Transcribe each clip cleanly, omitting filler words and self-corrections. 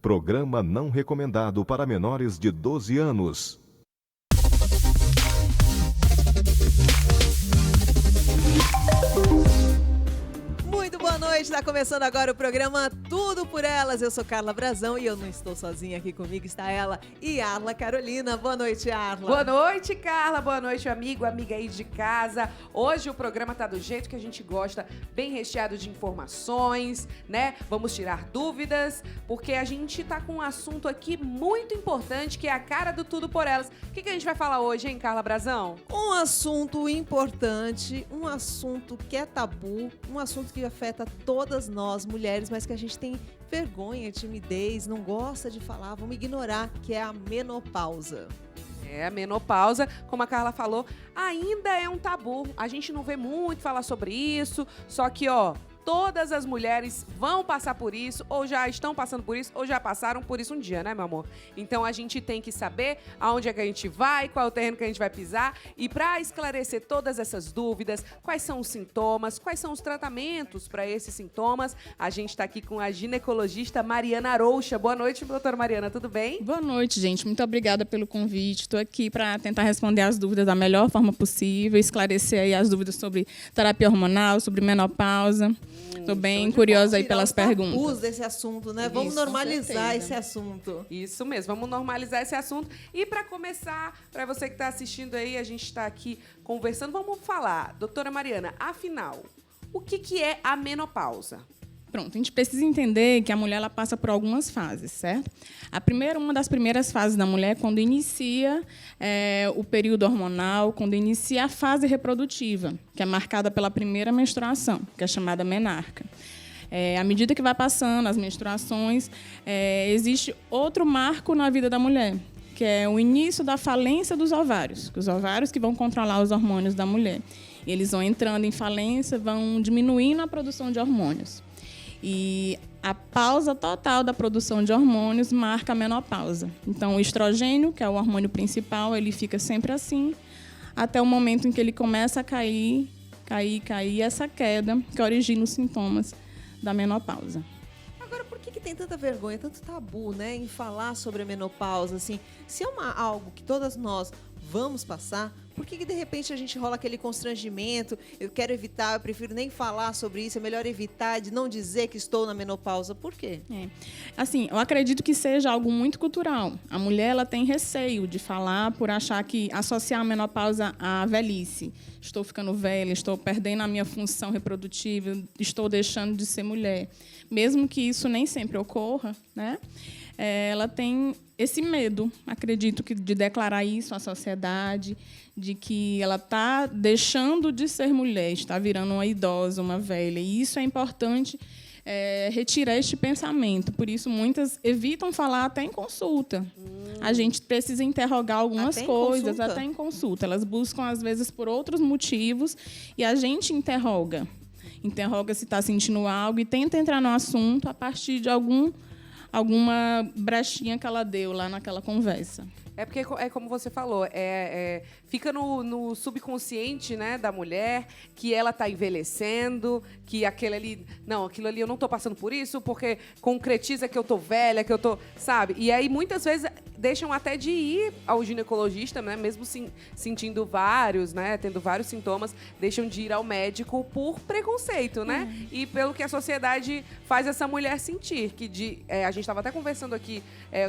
Programa não recomendado para menores de 12 anos. Muito boa noite, está começando agora o programa Tudo por Elas. Eu sou Carla Brazão e eu não estou sozinha, aqui comigo está ela e Arla Carolina. Boa noite, Arla. Boa noite, Carla. Boa noite, amigo, amiga aí de casa. Hoje o programa tá do jeito que a gente gosta, bem recheado de informações, né? Vamos tirar dúvidas, porque a gente tá com um assunto aqui muito importante, que é a cara do Tudo por Elas. O que a gente vai falar hoje, hein, Carla Brazão? Um assunto importante, um assunto que é tabu, um assunto que afeta todas nós, mulheres, mas que a gente tem vergonha, timidez, não gosta de falar, vamos ignorar, que é a menopausa. A menopausa, como a Carla falou, ainda é um tabu. A gente não vê muito falar sobre isso, só que, todas as mulheres vão passar por isso, ou já estão passando por isso, ou já passaram por isso um dia, né, meu amor? Então a gente tem que saber aonde é que a gente vai, qual é o terreno que a gente vai pisar. E para esclarecer todas essas dúvidas, quais são os sintomas, quais são os tratamentos para esses sintomas, a gente está aqui com a ginecologista Mariana Aroucha. Boa noite, doutora Mariana, tudo bem? Boa noite, gente. Muito obrigada pelo convite. Estou aqui para tentar responder as dúvidas da melhor forma possível, esclarecer aí as dúvidas sobre terapia hormonal, sobre menopausa. Estou bem curiosa aí pelas perguntas. Tabus desse assunto, né? Vamos normalizar esse assunto. Isso mesmo, vamos normalizar esse assunto. E para começar, para você que está assistindo aí, a gente está aqui conversando, vamos falar, doutora Mariana, afinal, o que é a menopausa? Pronto, a gente precisa entender que a mulher ela passa por algumas fases, certo? Uma das primeiras fases da mulher é quando inicia o período hormonal, quando inicia a fase reprodutiva, que é marcada pela primeira menstruação, que é chamada menarca. À medida que vai passando as menstruações, existe outro marco na vida da mulher, que é o início da falência dos ovários, os ovários que vão controlar os hormônios da mulher. E eles vão entrando em falência, vão diminuindo a produção de hormônios. E a pausa total da produção de hormônios marca a menopausa. Então, o estrogênio, que é o hormônio principal, ele fica sempre assim, até o momento em que ele começa a cair, essa queda que origina os sintomas da menopausa. Agora, por que tem tanta vergonha, tanto tabu, né, em falar sobre a menopausa? Assim, se é algo que todas nós vamos passar, por que de repente a gente rola aquele constrangimento? Eu quero evitar, eu prefiro nem falar sobre isso, é melhor evitar de não dizer que estou na menopausa. Por quê? Assim, eu acredito que seja algo muito cultural. A mulher ela tem receio de falar por achar que associar a menopausa à velhice. Estou ficando velha, estou perdendo a minha função reprodutiva, estou deixando de ser mulher. Mesmo que isso nem sempre ocorra, né? Ela tem esse medo, acredito, que de declarar isso à sociedade, de que ela está deixando de ser mulher, está virando uma idosa, uma velha. E isso é importante retirar este pensamento. Por isso, muitas evitam falar até em consulta. A gente precisa interrogar algumas coisas, até em consulta. Elas buscam, às vezes, por outros motivos, e a gente interroga se está sentindo algo e tenta entrar no assunto a partir de alguma brechinha que ela deu lá naquela conversa. É porque, como você falou, fica no subconsciente, né, da mulher que ela está envelhecendo, que aquilo ali eu não estou passando por isso, porque concretiza que eu estou velha, que eu estou, sabe? E aí, muitas vezes, deixam até de ir ao ginecologista, né, mesmo sentindo vários, né, tendo vários sintomas, deixam de ir ao médico por preconceito, né? E pelo que a sociedade faz essa mulher sentir, que a gente estava até conversando aqui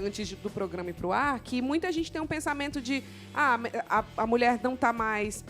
antes do programa ir pro ar, que muita gente tem um pensamento de a mulher não está mais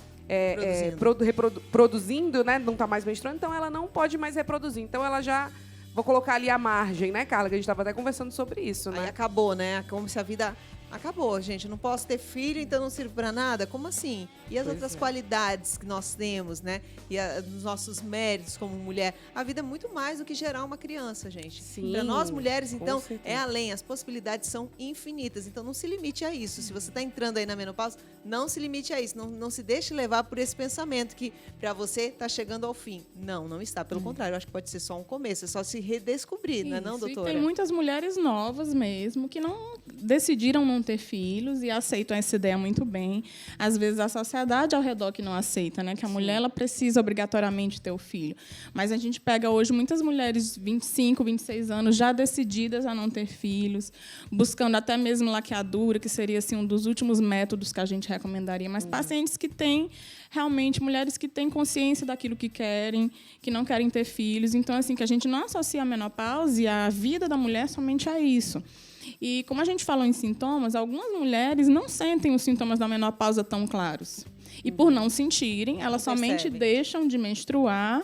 reproduzindo, né? Não está mais menstruando, então ela não pode mais reproduzir. Então ela já... Vou colocar ali a margem, né, Carla? Que a gente estava até conversando sobre isso, né? Aí acabou, né? Como se a vida... Acabou, gente. Eu não posso ter filho, então não sirvo para nada? Como assim? E as outras qualidades que nós temos, né? E os nossos méritos como mulher. A vida é muito mais do que gerar uma criança, gente. Para nós mulheres, então, é além. As possibilidades são infinitas. Então, não se limite a isso. Se você está entrando aí na menopausa, não se limite a isso. Não se deixe levar por esse pensamento que para você está chegando ao fim. Não está. Pelo contrário, eu acho que pode ser só um começo. É só se redescobrir, não é não, doutora? E tem muitas mulheres novas mesmo que não decidiram não não ter filhos e aceitam essa ideia muito bem. Às vezes, a sociedade ao redor que não aceita, né? Que a mulher ela precisa obrigatoriamente ter o filho. Mas a gente pega hoje muitas mulheres de 25, 26 anos já decididas a não ter filhos, buscando até mesmo laqueadura, que seria assim, um dos últimos métodos que a gente recomendaria. Mas pacientes que têm, realmente, mulheres que têm consciência daquilo que querem, que não querem ter filhos. Então, assim, que a gente não associa a menopausa e a vida da mulher somente a isso. E, como a gente falou em sintomas, algumas mulheres não sentem os sintomas da menopausa tão claros. E, por não sentirem, elas somente deixam de menstruar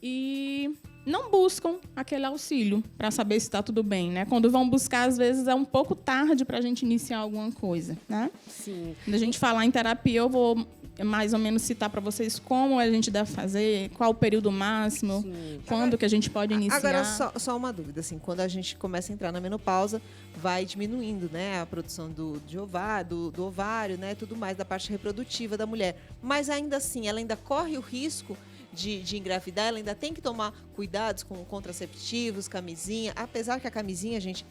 e não buscam aquele auxílio para saber se está tudo bem, né? Quando vão buscar, às vezes, é um pouco tarde para a gente iniciar alguma coisa, né? Sim. Quando a gente falar em terapia, eu vou mais ou menos citar para vocês como a gente deve fazer, qual o período máximo, quando que a gente pode iniciar. Agora, só uma dúvida, assim, quando a gente começa a entrar na menopausa, vai diminuindo, né, a produção do ovário, né, tudo mais, da parte reprodutiva da mulher. Mas, ainda assim, ela ainda corre o risco de engravidar, ela ainda tem que tomar cuidados com contraceptivos, camisinha, apesar que a camisinha, gente,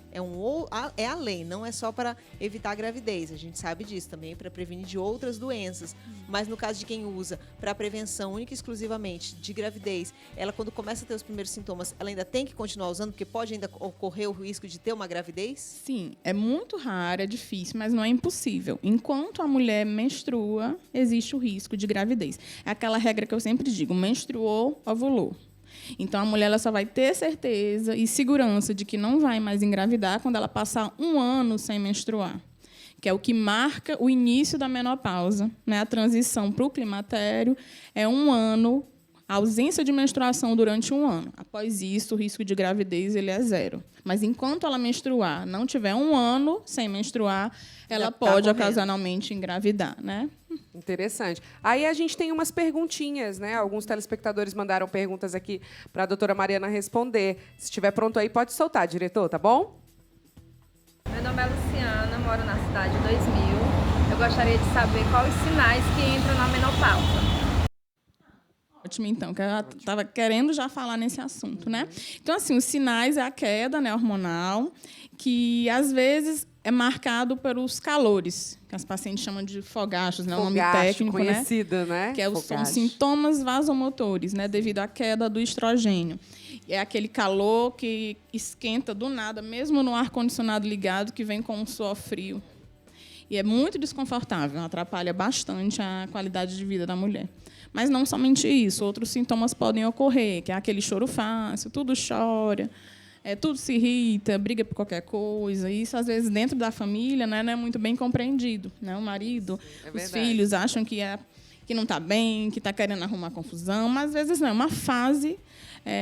é a lei, não é só para evitar a gravidez, a gente sabe disso também, para prevenir de outras doenças, mas no caso de quem usa para prevenção única e exclusivamente de gravidez, ela quando começa a ter os primeiros sintomas, ela ainda tem que continuar usando, porque pode ainda ocorrer o risco de ter uma gravidez? Sim, é muito raro, é difícil, mas não é impossível. Enquanto a mulher menstrua, existe o risco de gravidez. É aquela regra que eu sempre digo, menstruou, ovulou. Então, a mulher ela só vai ter certeza e segurança de que não vai mais engravidar quando ela passar 1 ano sem menstruar, que é o que marca o início da menopausa, né? A transição para o climatério é 1 ano, a ausência de menstruação durante 1 ano. Após isso, o risco de gravidez ele é 0. Mas, enquanto ela menstruar, não tiver 1 ano sem menstruar, ela pode ocasionalmente engravidar, né? Interessante. Aí a gente tem umas perguntinhas, né? Alguns telespectadores mandaram perguntas aqui para a doutora Mariana responder. Se estiver pronto aí, pode soltar, diretor, tá bom? Meu nome é Luciana, moro na cidade 2000. Eu gostaria de saber quais os sinais que entram na menopausa. Ótimo, então, que eu estava querendo já falar nesse assunto, né? Então, assim, os sinais é a queda, né, hormonal, que às vezes é marcado pelos calores, que as pacientes chamam de fogachos, né? O nome técnico, conhecida, né? Que são sintomas vasomotores, né? Devido à queda do estrogênio. É aquele calor que esquenta do nada, mesmo no ar-condicionado ligado, que vem com um suor frio. E é muito desconfortável, atrapalha bastante a qualidade de vida da mulher. Mas não somente isso, outros sintomas podem ocorrer, que é aquele choro fácil, tudo chora, tudo se irrita, briga por qualquer coisa. Isso, às vezes, dentro da família, né, não é muito bem compreendido, né? O marido, os filhos acham que não está bem, que está querendo arrumar confusão, mas, às vezes, não. É uma fase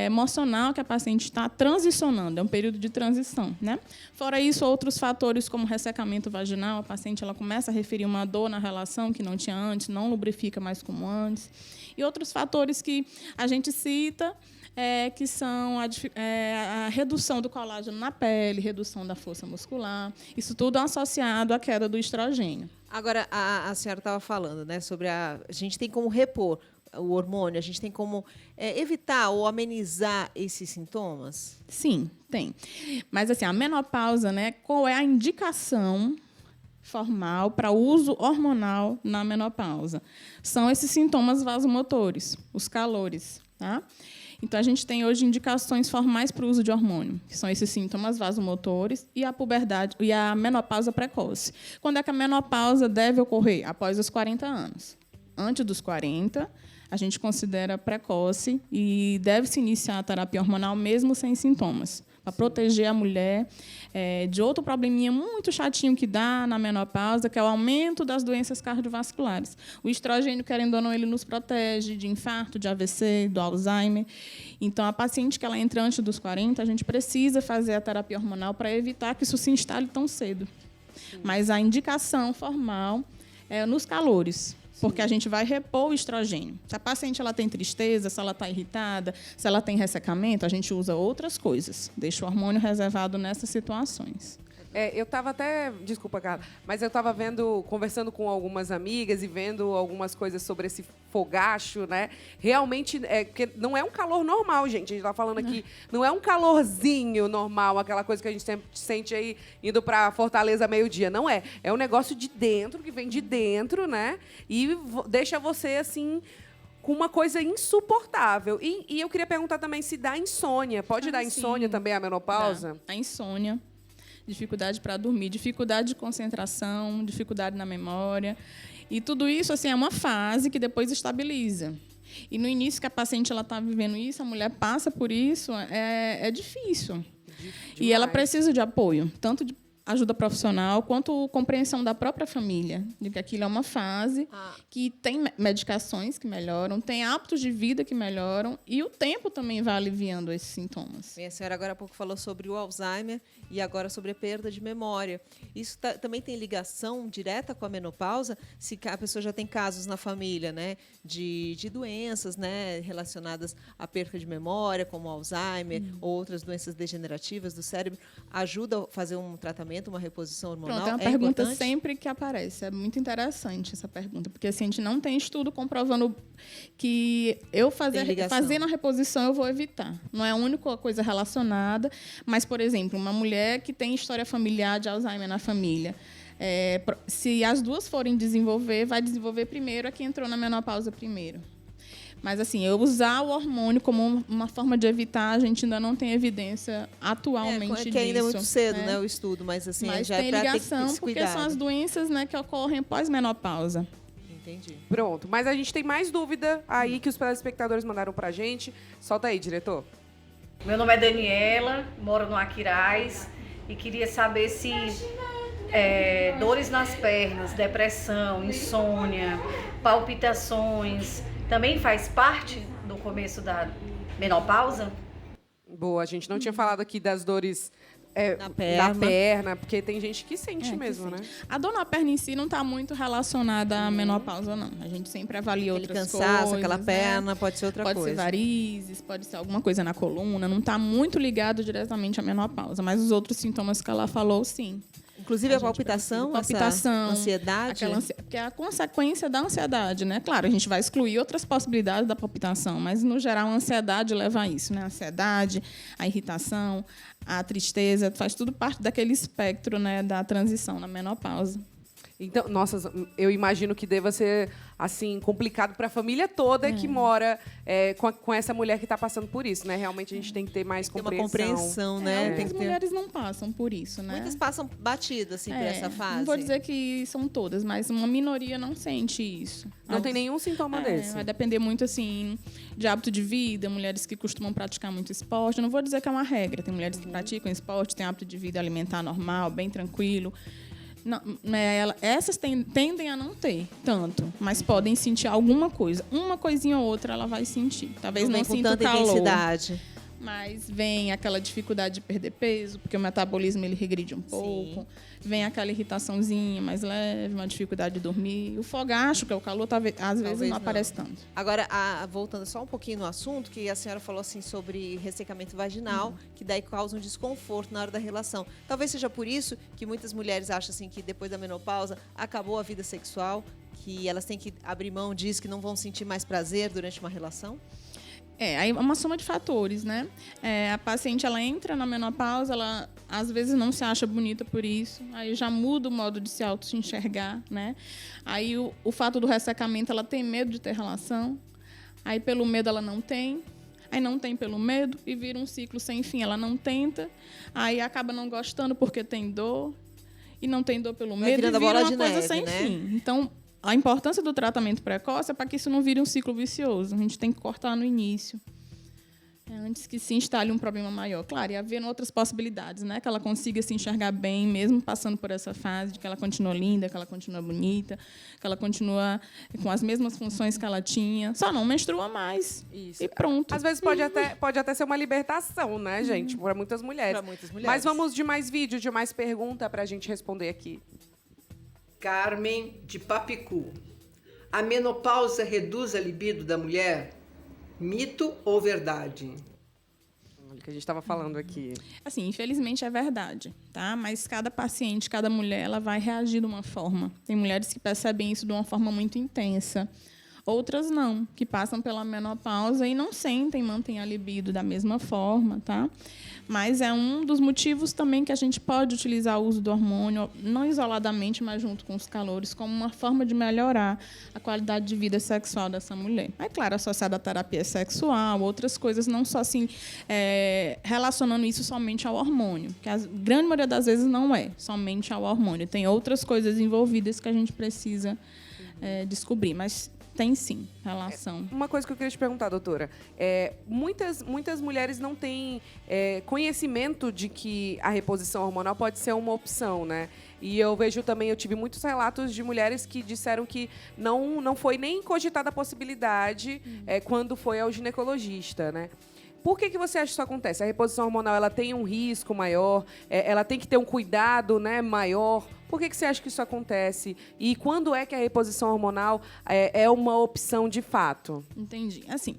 emocional que a paciente está transicionando, é um período de transição, né? Fora isso, outros fatores como ressecamento vaginal, a paciente ela começa a referir uma dor na relação que não tinha antes, não lubrifica mais como antes, e outros fatores que a gente cita, que são a redução do colágeno na pele, redução da força muscular, isso tudo associado à queda do estrogênio. Agora, a senhora estava falando, né, sobre a gente tem como repor o hormônio, a gente tem como evitar ou amenizar esses sintomas? Sim, tem. Mas, assim, a menopausa, né, qual é a indicação formal para uso hormonal na menopausa? São esses sintomas vasomotores, os calores, tá? Então, a gente tem hoje indicações formais para o uso de hormônio, que são esses sintomas vasomotores e a puberdade e a menopausa precoce. Quando é que a menopausa deve ocorrer? Após os 40 anos. Antes dos 40, a gente considera precoce e deve-se iniciar a terapia hormonal mesmo sem sintomas, para proteger a mulher de outro probleminha muito chatinho que dá na menopausa, que é o aumento das doenças cardiovasculares. O estrogênio, querendo ou não, ele nos protege de infarto, de AVC, do Alzheimer. Então, a paciente que ela entra antes dos 40, a gente precisa fazer a terapia hormonal para evitar que isso se instale tão cedo. Mas a indicação formal é nos calores, porque a gente vai repor o estrogênio. Se a paciente ela tem tristeza, se ela está irritada, se ela tem ressecamento, a gente usa outras coisas. Deixa o hormônio reservado nessas situações. Eu tava até... Desculpa, Carla. Mas eu tava conversando com algumas amigas e vendo algumas coisas sobre esse fogacho, né? Realmente, porque não é um calor normal, gente. A gente tá falando aqui, não é um calorzinho normal, aquela coisa que a gente sempre sente aí indo pra Fortaleza meio-dia. Não é. É um negócio de dentro, que vem de dentro, né? E deixa você, assim, com uma coisa insuportável. E eu queria perguntar também se dá insônia. Pode dar insônia sim. também a menopausa? A insônia, dificuldade para dormir, dificuldade de concentração, dificuldade na memória. E tudo isso assim, é uma fase que depois estabiliza. E no início que a paciente está vivendo isso, a mulher passa por isso, é difícil. E ela precisa de apoio, tanto de ajuda profissional, quanto compreensão da própria família, de que aquilo é uma fase que tem medicações que melhoram, tem hábitos de vida que melhoram, e o tempo também vai aliviando esses sintomas. Bem, a senhora agora há pouco falou sobre o Alzheimer e agora sobre a perda de memória. Isso também tem ligação direta com a menopausa, se a pessoa já tem casos na família, né, de doenças, né, relacionadas à perda de memória, como Alzheimer, ou outras doenças degenerativas do cérebro, ajuda a fazer um tratamento, uma reposição hormonal? Pronto, é uma pergunta importante? sempre que aparece. É muito interessante essa pergunta, porque assim, a gente não tem estudo comprovando que eu fazer na reposição eu vou evitar. Não é a única coisa relacionada, mas, por exemplo, uma mulher que tem história familiar de Alzheimer na família, se as duas forem desenvolver, vai desenvolver primeiro a que entrou na menopausa primeiro. Mas, assim, eu usar o hormônio como uma forma de evitar, a gente ainda não tem evidência atualmente disso. Que ainda é muito cedo, né, o estudo, mas assim, mas já tem é para ter ligação, esse porque cuidado. são as doenças, né, que ocorrem pós-menopausa. Entendi. Pronto. Mas a gente tem mais dúvida aí que os telespectadores mandaram pra gente. Solta aí, diretor. Meu nome é Daniela, moro no Aquiraz e queria saber se dores nas pernas, depressão, insônia, palpitações, também faz parte do começo da menopausa? Boa, a gente não tinha falado aqui das dores Na da perna, porque tem gente que sente mesmo, né? A dor na perna em si não está muito relacionada à menopausa, não. A gente sempre avalia Aquele outras cansaço, coisas. aquela né? perna, pode ser outra Pode coisa. ser varizes, pode ser alguma coisa na coluna. Não está muito ligado diretamente à menopausa, mas os outros sintomas que ela falou, sim. Inclusive a palpitação, essa ansiedade. Que é a consequência da ansiedade, né? Claro, a gente vai excluir outras possibilidades da palpitação, mas, no geral, a ansiedade leva a isso, né? A ansiedade, a irritação, a tristeza, faz tudo parte daquele espectro, né, da transição na menopausa. Então, nossa, eu imagino que deva ser, assim, complicado para a família toda que mora com essa mulher que está passando por isso, né? Realmente a gente tem que ter mais Tem uma compreensão. compreensão, né? Tem Algumas que ter... mulheres não passam por isso, né? Muitas passam batido, assim, por essa fase. Não vou dizer que são todas, mas uma minoria não sente isso. Não tem nenhum sintoma desse. Vai depender muito, assim, de hábito de vida, mulheres que costumam praticar muito esporte. Eu não vou dizer que é uma regra. Tem mulheres que praticam esporte, têm hábito de vida alimentar normal, bem tranquilo. Não, essas tendem a não ter tanto, mas podem sentir alguma coisa. Uma coisinha ou outra ela vai sentir. Talvez não com sinta o tanta calor. intensidade. Mas vem aquela dificuldade de perder peso, porque o metabolismo ele regride um pouco. Vem aquela irritaçãozinha mais leve, uma dificuldade de dormir. O fogacho, que é o calor, às vezes não aparece tanto. Agora, voltando só um pouquinho no assunto, que a senhora falou assim sobre ressecamento vaginal, que daí causa um desconforto na hora da relação. Talvez seja por isso que muitas mulheres acham assim que depois da menopausa acabou a vida sexual, que elas têm que abrir mão disso, que não vão sentir mais prazer durante uma relação. Aí é uma soma de fatores, né? A paciente, ela entra na menopausa, ela às vezes não se acha bonita por isso, aí já muda o modo de se auto-enxergar, né? Aí o fato do ressecamento, ela tem medo de ter relação, aí pelo medo ela não tem, aí não tem pelo medo e vira um ciclo sem fim, ela não tenta, aí acaba não gostando porque tem dor, e não tem dor pelo medo e vira uma coisa sem fim. Então, a importância do tratamento precoce é para que isso não vire um ciclo vicioso. A gente tem que cortar no início, antes que se instale um problema maior. Claro, e havendo outras possibilidades, né? Que ela consiga se enxergar bem, mesmo passando por essa fase, de que ela continua linda, que ela continua bonita, que ela continua com as mesmas funções que ela tinha, só não menstrua mais. Isso. E pronto. Às vezes pode até ser uma libertação, né, gente? Para muitas mulheres. Para muitas mulheres. Mas vamos de mais vídeo, de mais pergunta para a gente responder aqui. Carmen de Papicu. A menopausa reduz a libido da mulher? Mito ou verdade? que a gente estava falando aqui. Assim, infelizmente é verdade, tá? Mas cada paciente, cada mulher, ela vai reagir de uma forma. Tem mulheres que percebem isso de uma forma muito intensa. Outras não, que passam pela menopausa e não sentem, mantêm a libido da mesma forma, tá? Mas é um dos motivos também que a gente pode utilizar o uso do hormônio, não isoladamente, mas junto com os calores, como uma forma de melhorar a qualidade de vida sexual dessa mulher. É claro, associada à terapia sexual, outras coisas, não só assim, relacionando isso somente ao hormônio, que a grande maioria das vezes não é somente ao hormônio. Tem outras coisas envolvidas que a gente precisa descobrir, mas tem sim relação. Uma coisa que eu queria te perguntar, doutora. Muitas mulheres não têm conhecimento de que a reposição hormonal pode ser uma opção, né? E eu vejo também, eu tive muitos relatos de mulheres que disseram que não foi nem cogitada a possibilidade quando foi ao ginecologista, né? Por que você acha que isso acontece? A reposição hormonal ela tem um risco maior, ela tem que ter um cuidado, né, maior. Por que você acha que isso acontece? E quando é que a reposição hormonal é uma opção de fato? Entendi. Assim,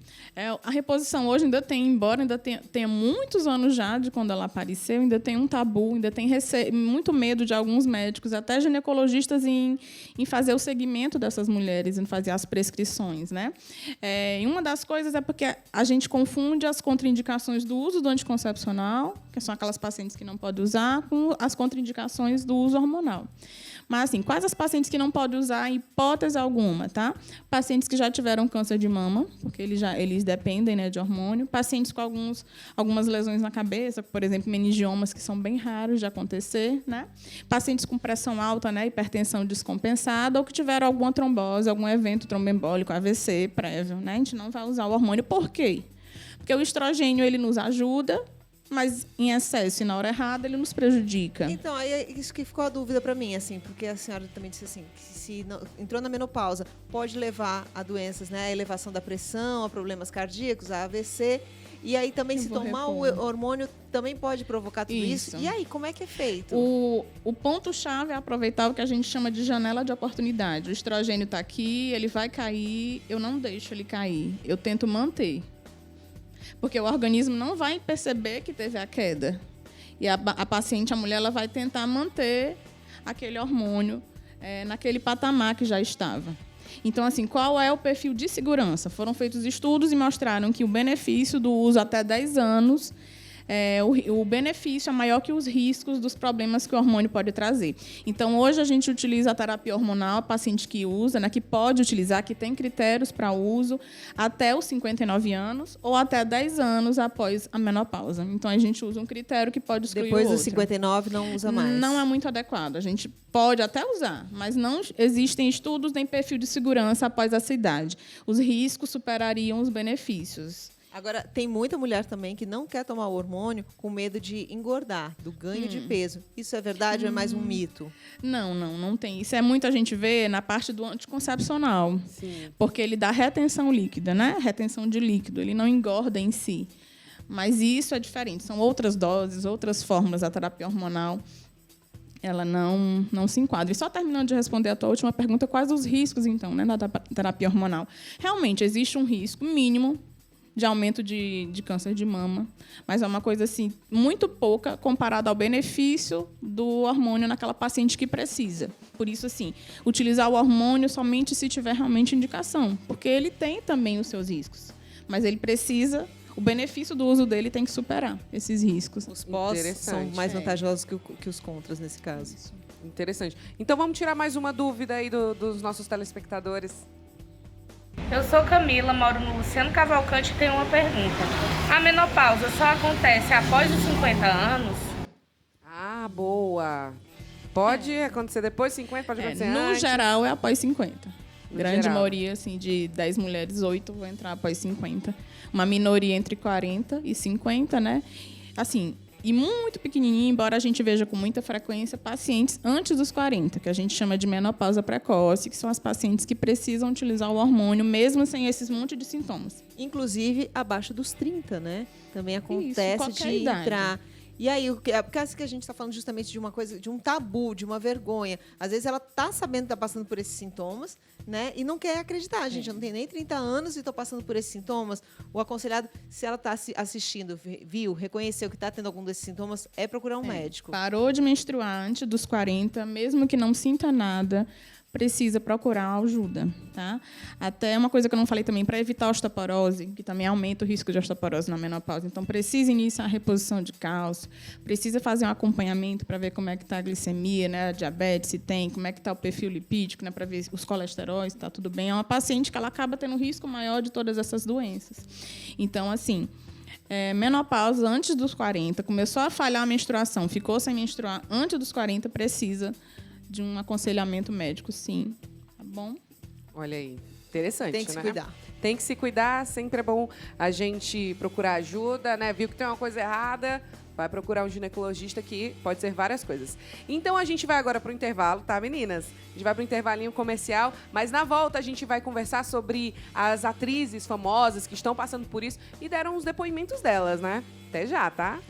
a reposição hoje ainda tem, embora ainda tenha muitos anos já de quando ela apareceu, ainda tem um tabu, ainda tem muito medo de alguns médicos, até ginecologistas, em fazer o segmento dessas mulheres, em fazer as prescrições, né? E uma das coisas é porque a gente confunde as contraindicações do uso do anticoncepcional, que são aquelas pacientes que não podem usar, com as contraindicações do uso hormonal. Mas, assim, quais as pacientes que não podem usar em hipótese alguma, tá? Pacientes que já tiveram câncer de mama, porque eles dependem, né, de hormônio. Pacientes com algumas lesões na cabeça, por exemplo, meningiomas, que são bem raros de acontecer, né? Pacientes com pressão alta, né, hipertensão descompensada, ou que tiveram alguma trombose, algum evento tromboembólico, AVC prévio, né? A gente não vai usar o hormônio. Por quê? Porque o estrogênio, ele nos ajuda, mas em excesso e na hora errada ele nos prejudica. Então, aí é isso que ficou a dúvida para mim, assim, porque a senhora também disse assim, que se entrou na menopausa, pode levar a doenças, né, a elevação da pressão, a problemas cardíacos, a AVC, e aí também se tomar o hormônio também pode provocar tudo isso. E aí, como é que é feito? O ponto-chave é aproveitar o que a gente chama de janela de oportunidade. O estrogênio está aqui, ele vai cair, eu não deixo ele cair, eu tento manter. Porque o organismo não vai perceber que teve a queda. E a paciente, a mulher, ela vai tentar manter aquele hormônio naquele patamar que já estava. Então, assim, qual é o perfil de segurança? Foram feitos estudos e mostraram que o benefício do uso até 10 anos, o benefício é maior que os riscos dos problemas que o hormônio pode trazer. Então, hoje a gente utiliza a terapia hormonal, a paciente que usa, né, que pode utilizar, que tem critérios para uso, até os 59 anos ou até 10 anos após a menopausa. Então, a gente usa um critério que pode excluir Depois o outro. dos 59 não usa mais. Não é muito adequado. A gente pode até usar, mas não existem estudos nem perfil de segurança após essa idade. Os riscos superariam os benefícios. Agora, tem muita mulher também que não quer tomar o hormônio com medo de engordar, do ganho de peso. Isso é verdade ou é mais um mito? Não tem. Isso é muito a gente vê na parte do anticoncepcional. Sim. Porque ele dá retenção líquida, né? Retenção de líquido. Ele não engorda em si. Mas isso é diferente. São outras doses, outras fórmulas. A terapia hormonal, ela não se enquadra. E só terminando de responder a tua última pergunta, quais os riscos, então, né, da terapia hormonal? Realmente, existe um risco mínimo de aumento de câncer de mama, mas é uma coisa assim muito pouca comparada ao benefício do hormônio naquela paciente que precisa. Por isso, assim, utilizar o hormônio somente se tiver realmente indicação, porque ele tem também os seus riscos, mas ele precisa, o benefício do uso dele tem que superar esses riscos. Os pós são mais vantajosos que os contras nesse caso. Interessante. Então vamos tirar mais uma dúvida aí dos nossos telespectadores. Eu sou Camila, moro no Luciano Cavalcante e tenho uma pergunta. A menopausa só acontece após os 50 anos? Ah, boa. Pode acontecer depois de 50, pode acontecer No antes? geral, é após 50. Grande geral. maioria, assim, de 10 mulheres, 8 vão entrar após 50. Uma minoria entre 40 e 50, né? Assim, e muito pequenininho, embora a gente veja com muita frequência pacientes antes dos 40, que a gente chama de menopausa precoce, que são as pacientes que precisam utilizar o hormônio, mesmo sem esses monte de sintomas. Inclusive, abaixo dos 30, né? Também acontece qualquer de idade. entrar E aí, por causa que a gente está falando justamente de uma coisa, de um tabu, de uma vergonha. Às vezes ela está sabendo que está passando por esses sintomas, né? E não quer acreditar. Gente, eu não tenho nem 30 anos e estou passando por esses sintomas. O aconselhado, se ela está assistindo, viu, reconheceu que está tendo algum desses sintomas, é procurar um médico. Parou de menstruar antes dos 40, mesmo que não sinta nada, precisa procurar ajuda, tá? Até uma coisa que eu não falei também, para evitar a osteoporose, que também aumenta o risco de osteoporose na menopausa. Então, precisa iniciar a reposição de cálcio, precisa fazer um acompanhamento para ver como é que está a glicemia, né, a diabetes, se tem, como é que está o perfil lipídico, né, para ver os colesteróis, está tudo bem. É uma paciente que ela acaba tendo risco maior de todas essas doenças. Então, assim, menopausa antes dos 40, começou a falhar a menstruação, ficou sem menstruar antes dos 40, precisa de um aconselhamento médico, sim. Tá bom? Olha aí, interessante, Tem que se cuidar. Tem que se cuidar, sempre é bom a gente procurar ajuda, né? Viu que tem uma coisa errada, vai procurar um ginecologista, que pode ser várias coisas. Então a gente vai agora para o intervalo, tá, meninas? A gente vai para o intervalinho comercial, mas na volta a gente vai conversar sobre as atrizes famosas que estão passando por isso e deram os depoimentos delas, né? Até já, tá?